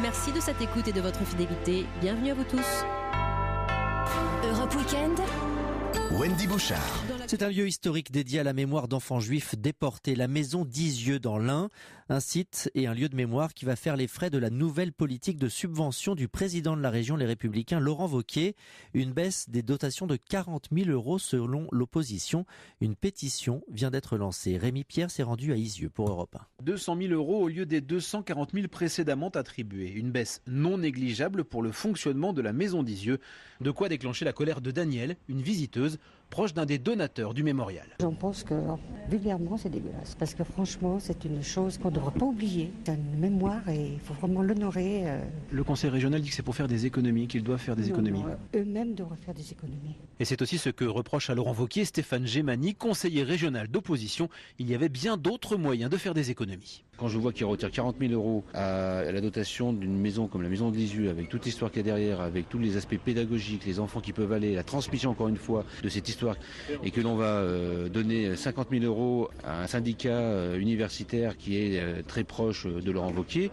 Merci de cette écoute et de votre fidélité. Bienvenue à vous tous. Europe Weekend. Wendy Bouchard. C'est un lieu historique dédié à la mémoire d'enfants juifs déportés, la maison d'Izieux dans l'Ain, un site et un lieu de mémoire qui va faire les frais de la nouvelle politique de subvention du président de la région Les Républicains, Laurent Wauquiez, une baisse des dotations de 40 000 € selon l'opposition. Une pétition vient d'être lancée. Rémi Pierre s'est rendu à Izieux pour Europe 1. 200 000 € au lieu des 240 000 précédemment attribués. Une baisse non négligeable pour le fonctionnement de la maison d'Izieux. De quoi déclencher la colère de Danielle, une visiteuse proche d'un des donateurs du mémorial. J'en pense que vulgairement c'est dégueulasse. Parce que franchement c'est une chose qu'on ne devrait pas oublier. C'est une mémoire et il faut vraiment l'honorer. Le conseil régional dit que c'est pour faire des économies, qu'ils doivent faire des économies. Eux-mêmes devraient faire des économies. Et c'est aussi ce que reproche à Laurent Wauquiez Stéphane Gémani, conseiller régional d'opposition. Il y avait bien d'autres moyens de faire des économies. Quand je vois qu'il retire 40 000 € à la dotation d'une maison comme la maison de Lisieux, avec toute l'histoire qu'il y a derrière, avec tous les aspects pédagogiques, les enfants qui peuvent aller, la transmission encore une fois de cette histoire, et que l'on va donner 50 000 € à un syndicat universitaire qui est très proche de Laurent Wauquiez,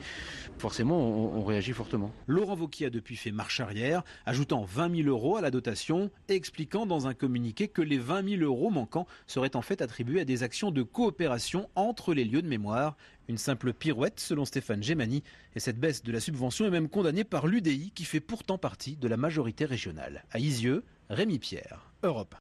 forcément on réagit fortement. Laurent Wauquiez a depuis fait marche arrière, ajoutant 20 000 € à la dotation, et expliquant dans un communiqué que les 20 000 € manquants seraient en fait attribués à des actions de coopération entre les lieux de mémoire. Une simple pirouette selon Stéphane Gémani, et cette baisse de la subvention est même condamnée par l'UDI qui fait pourtant partie de la majorité régionale. À Izieux, Rémi Pierre, Europe.